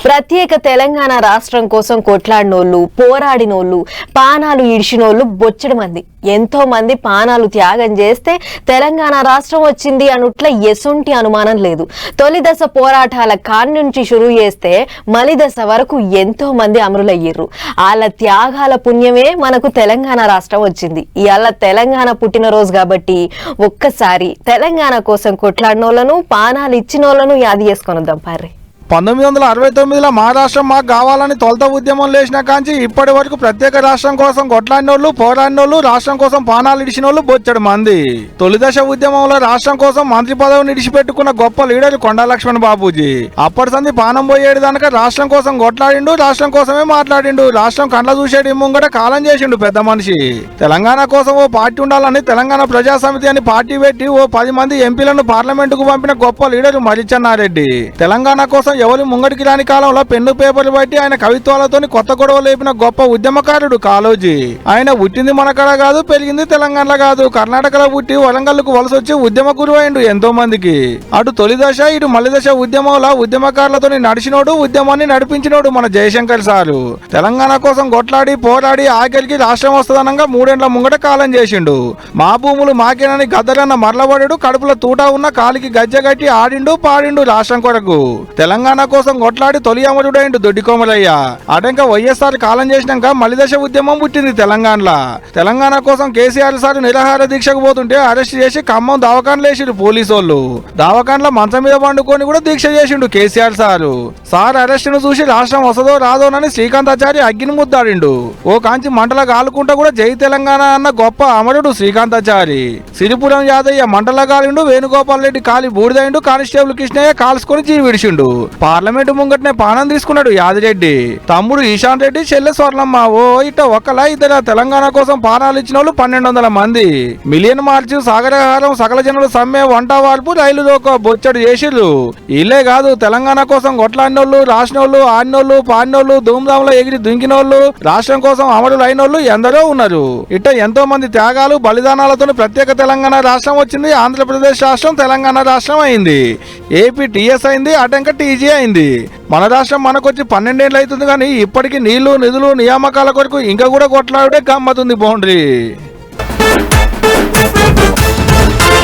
ప్రత్యేక తెలంగాణ రాష్ట్రం కోసం కొట్లాడినోళ్ళు, పోరాడినోళ్ళు, పానాలు ఇడిచినోళ్ళు బొచ్చడు మంది. ఎంతో మంది పానాలు త్యాగం చేస్తే తెలంగాణ రాష్ట్రం వచ్చింది అనుట్ల ఎసొంటి అనుమానం లేదు. తొలి దశ పోరాటాల కాడి నుంచి షురూ చేస్తే మలి దశ వరకు ఎంతో మంది అమరులయ్యారు. వాళ్ళ త్యాగాల పుణ్యమే మనకు తెలంగాణ రాష్ట్రం వచ్చింది. ఇవాళ తెలంగాణ పుట్టినరోజు కాబట్టి ఒక్కసారి తెలంగాణ కోసం కొట్లాడినోళ్లను, పానాలు ఇచ్చినోళ్లను యాది చేసుకొని వద్దాం పార్రి. 1969లో మహారాష్ట్రం మాకు కావాలని తొలత ఉద్యమం లేచిన కాంచి ఇప్పటి వరకు ప్రత్యేక రాష్ట్రం కోసం కొట్లాడినోళ్ళు, పోరాడినోళ్ళు, రాష్ట్రం కోసం పానాలు ఇడిచినోళ్ళు బొచ్చడు మంది. తొలిదశ ఉద్యమంలో రాష్ట్రం కోసం మంత్రి పదవిని ఇడిచిపెట్టుకున్న గొప్ప లీడర్ కొండా లక్ష్మణ్ బాబూజీ. అప్పటి సంది పానం పోయేడు దానిక రాష్ట్రం కోసం కొట్లాడిండు, రాష్ట్రం కోసమే మాట్లాడిండు. రాష్ట్రం కండ్ల చూసేడు ముంగట కాలం చేసిండు పెద్ద మనిషి. తెలంగాణ కోసం ఓ పార్టీ ఉండాలని తెలంగాణ ప్రజా సమితి అని పార్టీ పెట్టి ఓ 10 మంది ఎంపీలను పార్లమెంటుకు పంపిన గొప్ప లీడర్ మరిచెన్నారెడ్డి. తెలంగాణ కోసం ఎవరు ముంగడికి రాని కాలంలో పెన్ను పేపర్లు బట్టి ఆయన కవిత్వాలతోని కొత్త గొడవ లేపిన గొప్ప ఉద్యమకారుడు కాళోజీ. ఆయన పుట్టింది మనకడ కాదు, పెరిగింది తెలంగాణలో కాదు. కర్ణాటకలో పుట్టి వరంగల్కు వలస వచ్చి ఉద్యమ గురువైండు ఎంతో మందికి. అటు తొలి దశ ఇటు మలి దశ ఉద్యమంలో ఉద్యమకారులతో నడిచినోడు, ఉద్యమాన్ని నడిపించినోడు మన జయశంకర్ సారు. తెలంగాణ కోసం కొట్లాడి పోరాడి ఆఖరికి రాష్ట్రం వస్తుందనంగా 3 ఏళ్ల ముంగట కాలం చేసిండు. మా భూములు మాకేనని గద్దరన్న మరలబడు, కడుపులో తూటా ఉన్న కాలికి గజ్జగట్టి ఆడిండు పాడిండు రాష్ట్రం కొరకు. తెలంగాణ కోసం కొట్లాడి తొలి అమరుడైండు దొడ్డి కోమలయ్య. అటంక వైఎస్ఆర్ కాలం చేసినాక మలిదశ ఉద్యమం పుట్టింది తెలంగాణలో. తెలంగాణ కోసం కేసీఆర్ సార్ నిరాహార దీక్షకు పోతుంటే అరెస్ట్ చేసి ఖమ్మం దావకాండ్లు వేసిండు పోలీసోళ్ళు. దావకాండ్ల మంచం మీద పండుకొని కూడా దీక్ష చేసిండు కేసీఆర్ సారు. సార్ అరెస్ట్ ను చూసి రాష్ట్రం వస్తుందో రాదోనని శ్రీకాంతాచారి అగ్గిని ముద్దాడిండు. ఓ కాంచి మంటల కాలుకుంటా కూడా జై తెలంగాణ అన్న గొప్ప అమరుడు శ్రీకాంతాచారి. సిరిపురం యాదయ్య మంటల కాలిండు, వేణుగోపాల్ రెడ్డి కాలి బూడిదైండు, కానిస్టేబుల్ కృష్ణయ్య కాల్చుకొని జీవి విడిచిండు. పార్లమెంటు ముంగటనే పానం తీసుకున్నాడు యాదిరెడ్డి. తమ్ముడు ఈశాన్ రెడ్డి, చెల్లె స్వర్ణమ్మ. ఓ ఇట ఒకలా ఇద్దరు తెలంగాణ కోసం పానాలు ఇచ్చిన వాళ్ళు 1200 మంది. మిలియన్ మార్చి సాగరహారం సకల జనులు సమ్మె వంట వార్పు రైలు రోకో బొచ్చడు చేసిర్రు. ఇల్లే కాదు, తెలంగాణ కోసం కొట్లాడినోళ్ళు, రాసినోళ్ళు, ఆడినోళ్ళు, పాడినోళ్ళు, ధూమ్ధాంలో ఎగిరి దుంకినోళ్ళు, రాష్ట్రం కోసం అమరులు అయినోళ్ళు ఎందరో ఉన్నారు. ఇట్ట ఎంతో మంది త్యాగాలు బలిదానాలతో ప్రత్యేక తెలంగాణ రాష్ట్రం వచ్చింది. ఆంధ్రప్రదేశ్ రాష్ట్రం తెలంగాణ రాష్ట్రం అయింది. ఏపీ టీఎస్ అయింది, అటంక టీజీ అయింది. మన రాష్ట్రం మనకొచ్చి 12 ఏళ్ళు అవుతుంది, కానీ ఇప్పటికీ నీళ్లు, నిధులు, నియామకాల కొరకు ఇంకా కూడా కొట్లాడే గమ్మతుంది బౌండరీ.